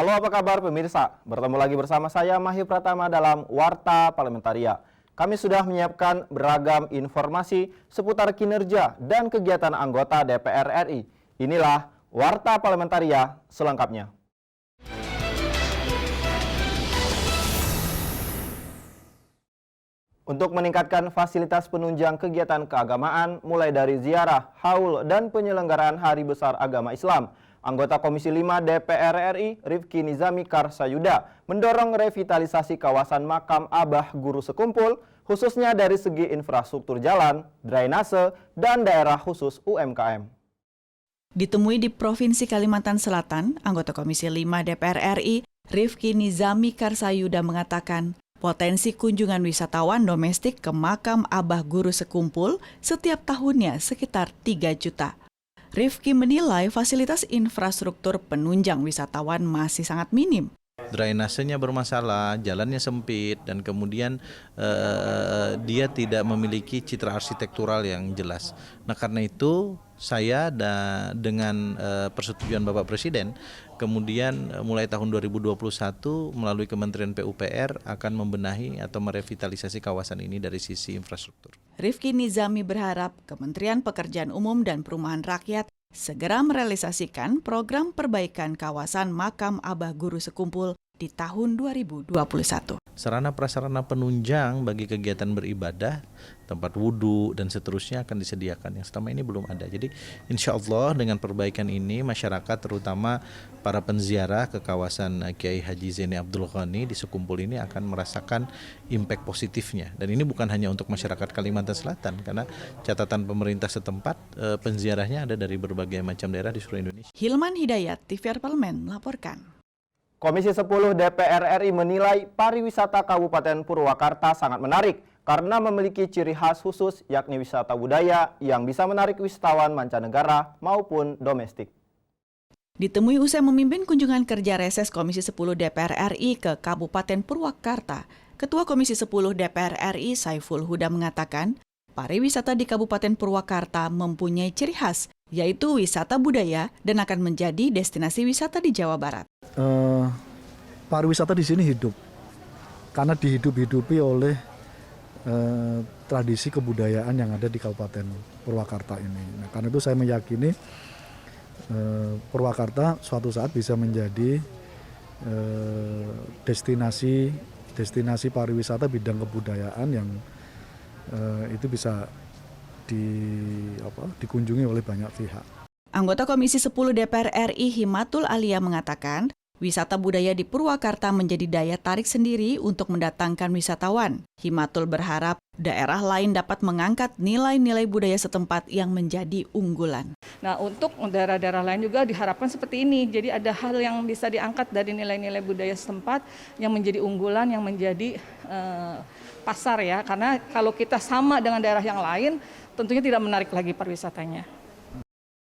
Halo, apa kabar pemirsa? Bertemu lagi bersama saya Mahir Pratama dalam Warta Parlementaria. Kami sudah menyiapkan beragam informasi seputar kinerja dan kegiatan anggota DPR RI. Inilah Warta Parlementaria selengkapnya. Untuk meningkatkan fasilitas penunjang kegiatan keagamaan, mulai dari ziarah, haul, dan penyelenggaraan Hari Besar Agama Islam, anggota Komisi 5 DPR RI, Rifki Nizami Karsayuda, mendorong revitalisasi kawasan makam Abah Guru Sekumpul, khususnya dari segi infrastruktur jalan, drainase, dan daerah khusus UMKM. Ditemui di Provinsi Kalimantan Selatan, anggota Komisi 5 DPR RI, Rifki Nizami Karsayuda mengatakan, potensi kunjungan wisatawan domestik ke makam Abah Guru Sekumpul setiap tahunnya sekitar 3 juta. Rifki menilai fasilitas infrastruktur penunjang wisatawan masih sangat minim. Drainasenya bermasalah, jalannya sempit, dan kemudian dia tidak memiliki citra arsitektural yang jelas. Nah, karena itu saya dengan persetujuan Bapak Presiden, kemudian mulai tahun 2021 melalui Kementerian PUPR akan membenahi atau merevitalisasi kawasan ini dari sisi infrastruktur. Rifki Nizami berharap Kementerian Pekerjaan Umum dan Perumahan Rakyat segera merealisasikan program perbaikan kawasan makam Abah Guru Sekumpul di tahun 2021. Sarana prasarana penunjang bagi kegiatan beribadah, tempat wudhu dan seterusnya akan disediakan yang selama ini belum ada. Jadi insya Allah dengan perbaikan ini masyarakat terutama para penziarah ke kawasan Kiai Haji Zaini Abdul Ghani di Sekumpul ini akan merasakan impact positifnya. Dan ini bukan hanya untuk masyarakat Kalimantan Selatan, karena catatan pemerintah setempat penziarahnya ada dari berbagai macam daerah di seluruh Indonesia. Hilman Hidayat, TVR Parlemen melaporkan. Komisi 10 DPR RI menilai pariwisata Kabupaten Purwakarta sangat menarik karena memiliki ciri khas khusus yakni wisata budaya yang bisa menarik wisatawan mancanegara maupun domestik. Ditemui usai memimpin kunjungan kerja reses Komisi 10 DPR RI ke Kabupaten Purwakarta, Ketua Komisi 10 DPR RI Saiful Huda mengatakan, pariwisata di Kabupaten Purwakarta mempunyai ciri khas, yaitu wisata budaya dan akan menjadi destinasi wisata di Jawa Barat. Pariwisata di sini hidup, karena dihidup-hidupi oleh tradisi kebudayaan yang ada di Kabupaten Purwakarta ini. Nah, karena itu saya meyakini Purwakarta suatu saat bisa menjadi destinasi pariwisata bidang kebudayaan yang itu bisa dikunjungi oleh banyak pihak. Anggota Komisi 10 DPR RI Himatul Alia mengatakan, wisata budaya di Purwakarta menjadi daya tarik sendiri untuk mendatangkan wisatawan. Himatul berharap daerah lain dapat mengangkat nilai-nilai budaya setempat yang menjadi unggulan. Nah, untuk daerah-daerah lain juga diharapkan seperti ini. Jadi ada hal yang bisa diangkat dari nilai-nilai budaya setempat yang menjadi unggulan, yang menjadi pasar ya. Karena kalau kita sama dengan daerah yang lain, tentunya tidak menarik lagi pariwisatanya.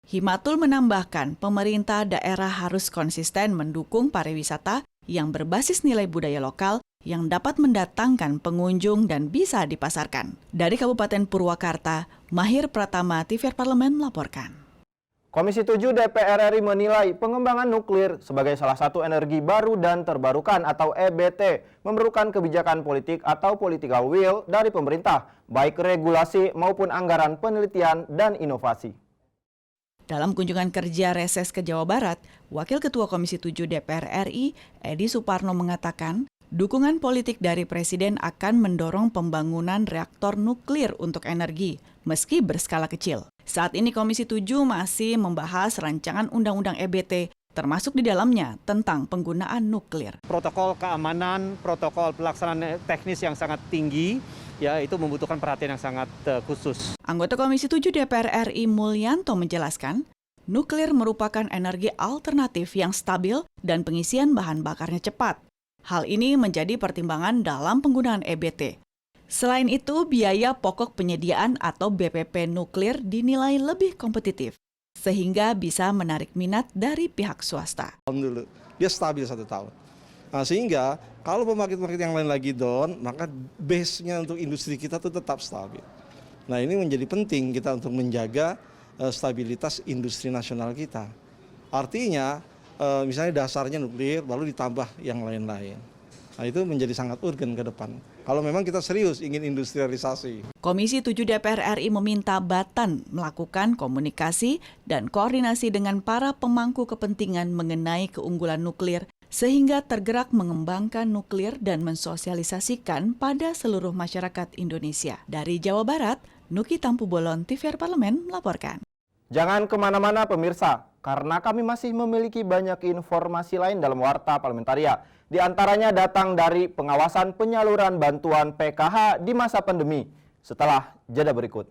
Himatul menambahkan, pemerintah daerah harus konsisten mendukung pariwisata yang berbasis nilai budaya lokal yang dapat mendatangkan pengunjung dan bisa dipasarkan. Dari Kabupaten Purwakarta, Mahir Pratama, TVR Parlemen melaporkan. Komisi 7 DPR RI menilai pengembangan nuklir sebagai salah satu energi baru dan terbarukan atau EBT memerlukan kebijakan politik atau political will dari pemerintah, baik regulasi maupun anggaran penelitian dan inovasi. Dalam kunjungan kerja reses ke Jawa Barat, Wakil Ketua Komisi 7 DPR RI, Edi Suparno mengatakan, dukungan politik dari Presiden akan mendorong pembangunan reaktor nuklir untuk energi, meski berskala kecil. Saat ini Komisi 7 masih membahas rancangan Undang-Undang EBT, termasuk di dalamnya tentang penggunaan nuklir. Protokol keamanan, protokol pelaksanaan teknis yang sangat tinggi, ya itu membutuhkan perhatian yang sangat khusus. Anggota Komisi 7 DPR RI Mulyanto menjelaskan, nuklir merupakan energi alternatif yang stabil dan pengisian bahan bakarnya cepat. Hal ini menjadi pertimbangan dalam penggunaan EBT. Selain itu, biaya pokok penyediaan atau BPP nuklir dinilai lebih kompetitif, sehingga bisa menarik minat dari pihak swasta. Dulu, dia stabil 1 tahun. Nah, sehingga kalau pembangkit-pembangkit yang lain lagi down, maka base-nya untuk industri kita itu tetap stabil. Nah, ini menjadi penting kita untuk menjaga stabilitas industri nasional kita. Artinya misalnya dasarnya nuklir, baru ditambah yang lain-lain. Nah itu menjadi sangat urgen ke depan. Kalau memang kita serius ingin industrialisasi. Komisi 7 DPR RI meminta Batan melakukan komunikasi dan koordinasi dengan para pemangku kepentingan mengenai keunggulan nuklir sehingga tergerak mengembangkan nuklir dan mensosialisasikan pada seluruh masyarakat Indonesia. Dari Jawa Barat, Nuki Tampu-Bolon, TVR Parlemen melaporkan. Jangan kemana-mana pemirsa, karena kami masih memiliki banyak informasi lain dalam Warta Parlamentaria. Di antaranya datang dari pengawasan penyaluran bantuan PKH di masa pandemi. Setelah jeda berikut.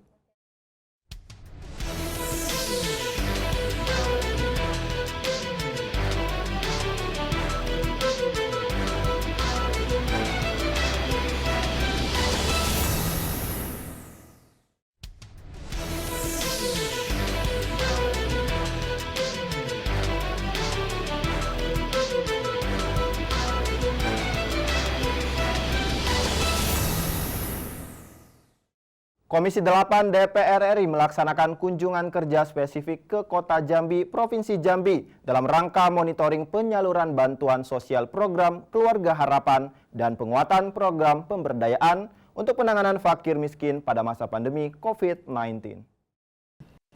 Komisi 8 DPR RI melaksanakan kunjungan kerja spesifik ke Kota Jambi, Provinsi Jambi dalam rangka monitoring penyaluran bantuan sosial program Keluarga Harapan dan penguatan program pemberdayaan untuk penanganan fakir miskin pada masa pandemi COVID-19.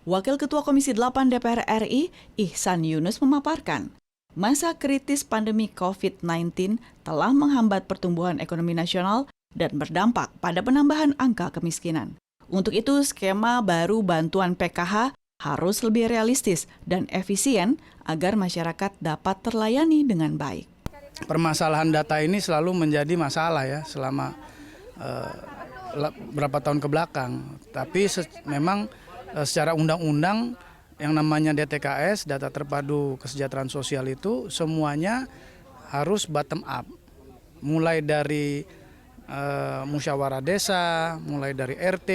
Wakil Ketua Komisi 8 DPR RI, Ihsan Yunus memaparkan, masa kritis pandemi COVID-19 telah menghambat pertumbuhan ekonomi nasional dan berdampak pada penambahan angka kemiskinan. Untuk itu, skema baru bantuan PKH harus lebih realistis dan efisien agar masyarakat dapat terlayani dengan baik. Permasalahan data ini selalu menjadi masalah ya selama berapa tahun ke belakang. Tapi memang secara undang-undang yang namanya DTKS, Data Terpadu Kesejahteraan Sosial itu semuanya harus bottom up. Mulai dari musyawarah desa, mulai dari RT,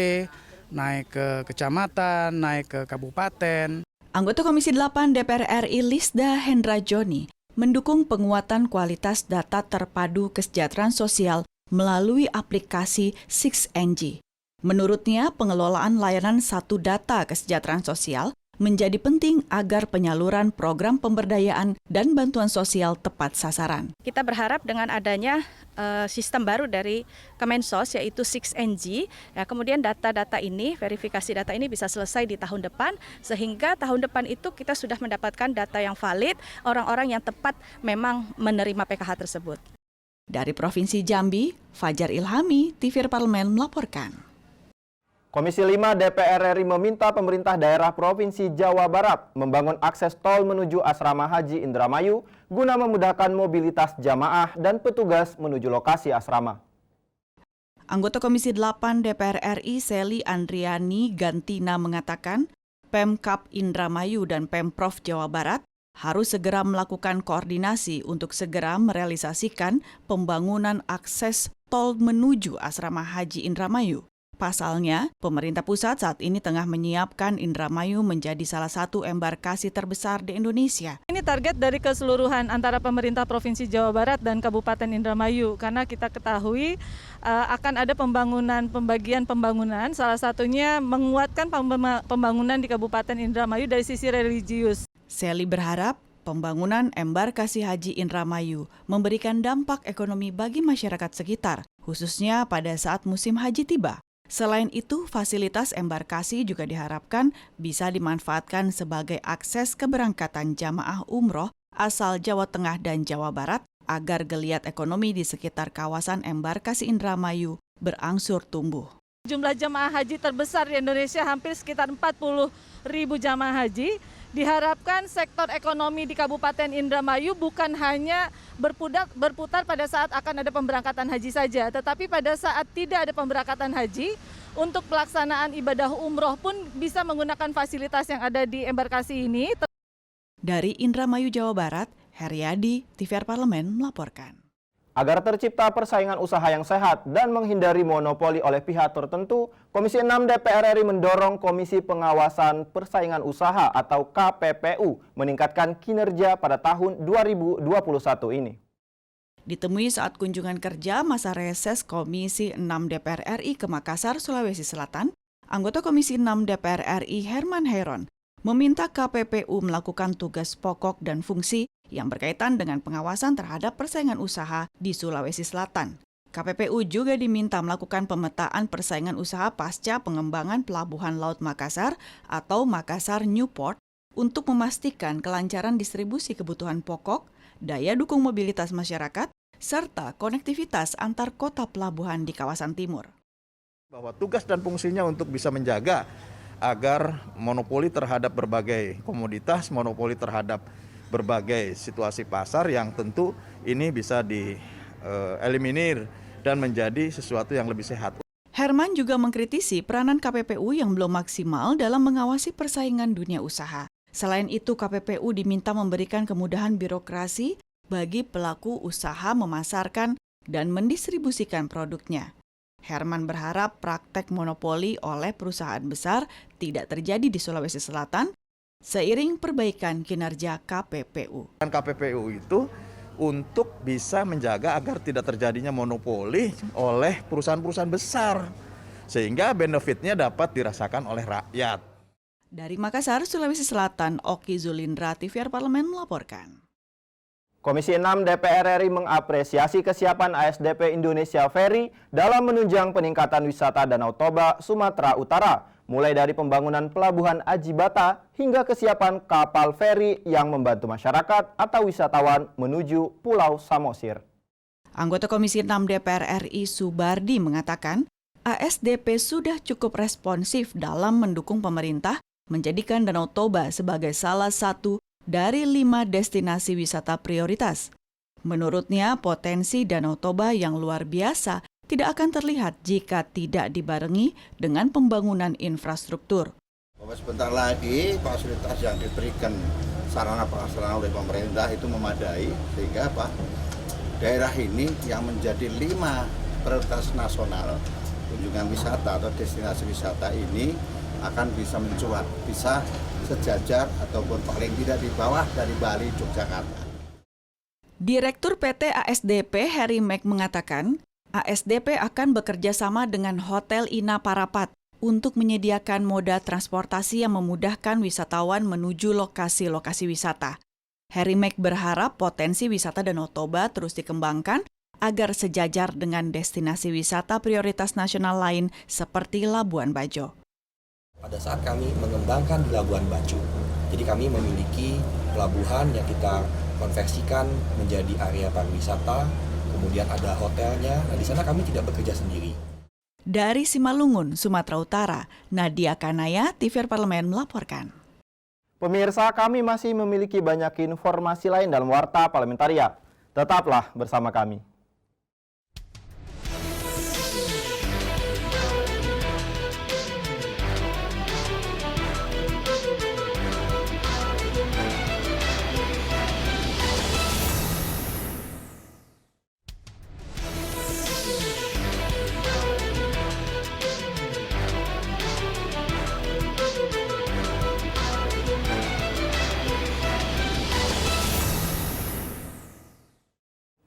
naik ke kecamatan, naik ke kabupaten. Anggota Komisi 8 DPR RI Lisda Hendra Joni mendukung penguatan kualitas data terpadu kesejahteraan sosial melalui aplikasi 6NG. Menurutnya, pengelolaan layanan satu data kesejahteraan sosial menjadi penting agar penyaluran program pemberdayaan dan bantuan sosial tepat sasaran. Kita berharap dengan adanya sistem baru dari Kemensos yaitu 6NG, ya, kemudian data-data ini, verifikasi data ini bisa selesai di tahun depan, sehingga tahun depan itu kita sudah mendapatkan data yang valid, orang-orang yang tepat memang menerima PKH tersebut. Dari Provinsi Jambi, Fajar Ilhami, TVR Parlemen melaporkan. Komisi 5 DPR RI meminta pemerintah daerah Provinsi Jawa Barat membangun akses tol menuju Asrama Haji Indramayu guna memudahkan mobilitas jamaah dan petugas menuju lokasi asrama. Anggota Komisi 8 DPR RI Seli Andriani Gantina mengatakan, Pemkab Indramayu dan Pemprov Jawa Barat harus segera melakukan koordinasi untuk segera merealisasikan pembangunan akses tol menuju Asrama Haji Indramayu. Pasalnya, pemerintah pusat saat ini tengah menyiapkan Indramayu menjadi salah satu embarkasi terbesar di Indonesia. Ini target dari keseluruhan antara pemerintah Provinsi Jawa Barat dan Kabupaten Indramayu, karena kita ketahui akan ada pembagian pembangunan, salah satunya menguatkan pembangunan di Kabupaten Indramayu dari sisi religius. Seli berharap pembangunan embarkasi Haji Indramayu memberikan dampak ekonomi bagi masyarakat sekitar, khususnya pada saat musim haji tiba. Selain itu, fasilitas embarkasi juga diharapkan bisa dimanfaatkan sebagai akses keberangkatan jamaah umroh asal Jawa Tengah dan Jawa Barat agar geliat ekonomi di sekitar kawasan embarkasi Indramayu berangsur tumbuh. Jumlah jamaah haji terbesar di Indonesia hampir sekitar 40.000 jamaah haji. Diharapkan sektor ekonomi di Kabupaten Indramayu bukan hanya berputar pada saat akan ada pemberangkatan haji saja, tetapi pada saat tidak ada pemberangkatan haji, untuk pelaksanaan ibadah umroh pun bisa menggunakan fasilitas yang ada di embarkasi ini. Dari Indramayu, Jawa Barat, Heriadi, TVR Parlemen melaporkan. Agar tercipta persaingan usaha yang sehat dan menghindari monopoli oleh pihak tertentu, Komisi 6 DPR RI mendorong Komisi Pengawasan Persaingan Usaha atau KPPU meningkatkan kinerja pada tahun 2021 ini. Ditemui saat kunjungan kerja masa reses Komisi 6 DPR RI ke Makassar, Sulawesi Selatan, anggota Komisi 6 DPR RI Herman Heron meminta KPPU melakukan tugas pokok dan fungsi yang berkaitan dengan pengawasan terhadap persaingan usaha di Sulawesi Selatan. KPPU juga diminta melakukan pemetaan persaingan usaha pasca pengembangan Pelabuhan Laut Makassar atau Makassar Newport untuk memastikan kelancaran distribusi kebutuhan pokok, daya dukung mobilitas masyarakat, serta konektivitas antar kota pelabuhan di kawasan timur. Bahwa tugas dan fungsinya untuk bisa menjaga agar monopoli terhadap berbagai komoditas, monopoli terhadap berbagai situasi pasar yang tentu ini bisa dieliminir dan menjadi sesuatu yang lebih sehat. Herman juga mengkritisi peranan KPPU yang belum maksimal dalam mengawasi persaingan dunia usaha. Selain itu, KPPU diminta memberikan kemudahan birokrasi bagi pelaku usaha memasarkan dan mendistribusikan produknya. Herman berharap praktek monopoli oleh perusahaan besar tidak terjadi di Sulawesi Selatan seiring perbaikan kinerja KPPU. KPPU itu untuk bisa menjaga agar tidak terjadinya monopoli oleh perusahaan-perusahaan besar, sehingga benefitnya dapat dirasakan oleh rakyat. Dari Makassar, Sulawesi Selatan, Oki Zulindra, TVR Parlemen melaporkan. Komisi 6 DPR RI mengapresiasi kesiapan ASDP Indonesia Ferry dalam menunjang peningkatan wisata Danau Toba, Sumatera Utara, mulai dari pembangunan pelabuhan Ajibata hingga kesiapan kapal feri yang membantu masyarakat atau wisatawan menuju Pulau Samosir. Anggota Komisi 6 DPR RI Subardi mengatakan, ASDP sudah cukup responsif dalam mendukung pemerintah menjadikan Danau Toba sebagai salah satu dari 5 destinasi wisata prioritas. Menurutnya, potensi Danau Toba yang luar biasa tidak akan terlihat jika tidak dibarengi dengan pembangunan infrastruktur. Sebentar lagi fasilitas yang diberikan sarana prasarana oleh pemerintah itu memadai, sehingga daerah ini yang menjadi 5 prioritas nasional kunjungan wisata atau destinasi wisata ini akan bisa mencuat, bisa sejajar ataupun paling tidak di bawah dari Bali, Yogyakarta. Direktur PT ASDP Harry Mack mengatakan, ASDP akan bekerja sama dengan Hotel Ina Parapat untuk menyediakan moda transportasi yang memudahkan wisatawan menuju lokasi-lokasi wisata. Harry Mack berharap potensi wisata Danau Toba terus dikembangkan agar sejajar dengan destinasi wisata prioritas nasional lain seperti Labuan Bajo. Pada saat kami mengembangkan di Labuan Bajo, jadi kami memiliki pelabuhan yang kita konversikan menjadi area pariwisata, kemudian ada hotelnya, nah di sana kami tidak bekerja sendiri. Dari Simalungun, Sumatera Utara, Nadia Kanaya, TVR Parlemen melaporkan. Pemirsa, kami masih memiliki banyak informasi lain dalam Warta Parlementaria. Tetaplah bersama kami.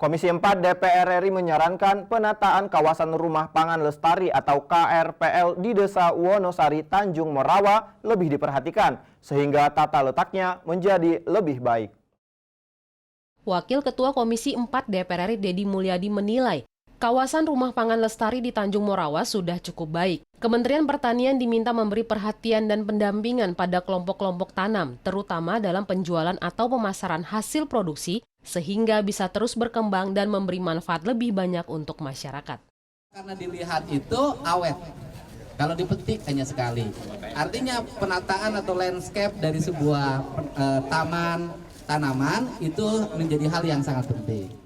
Komisi 4 DPR RI menyarankan penataan kawasan Rumah Pangan Lestari atau KRPL di Desa Wonosari, Tanjung Morawa lebih diperhatikan, sehingga tata letaknya menjadi lebih baik. Wakil Ketua Komisi 4 DPR RI Dedi Mulyadi menilai, kawasan Rumah Pangan Lestari di Tanjung Morawa sudah cukup baik. Kementerian Pertanian diminta memberi perhatian dan pendampingan pada kelompok-kelompok tanam, terutama dalam penjualan atau pemasaran hasil produksi, sehingga bisa terus berkembang dan memberi manfaat lebih banyak untuk masyarakat. Karena dilihat itu awet, kalau dipetik hanya sekali. Artinya penataan atau landscape dari sebuah tanaman itu menjadi hal yang sangat penting.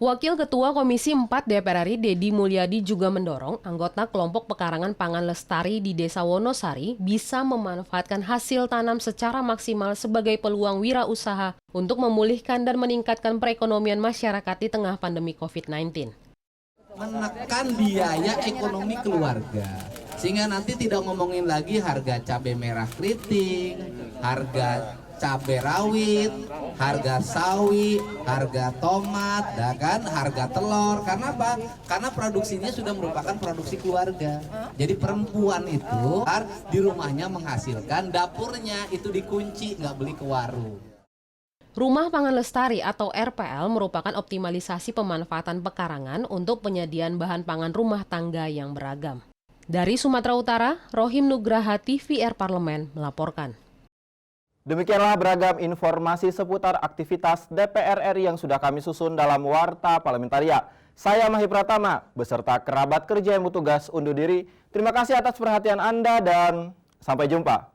Wakil Ketua Komisi 4 DPR RI Dedi Mulyadi juga mendorong anggota kelompok pekarangan pangan lestari di Desa Wonosari bisa memanfaatkan hasil tanam secara maksimal sebagai peluang wirausaha untuk memulihkan dan meningkatkan perekonomian masyarakat di tengah pandemi COVID-19. Menekan biaya ekonomi keluarga, sehingga nanti tidak ngomongin lagi harga cabai merah keriting, harga cabai rawit, harga sawi, harga tomat, harga telur. Karena apa? Karena produksinya sudah merupakan produksi keluarga. Jadi perempuan itu di rumahnya menghasilkan, dapurnya itu dikunci, nggak beli ke warung. Rumah Pangan Lestari atau RPL merupakan optimalisasi pemanfaatan pekarangan untuk penyediaan bahan pangan rumah tangga yang beragam. Dari Sumatera Utara, Rohim Nugraha TVR Parlemen melaporkan. Demikianlah beragam informasi seputar aktivitas DPR RI yang sudah kami susun dalam Warta Parlamentaria. Saya Mahi Pratama, beserta kerabat kerja yang bertugas undur diri. Terima kasih atas perhatian Anda dan sampai jumpa.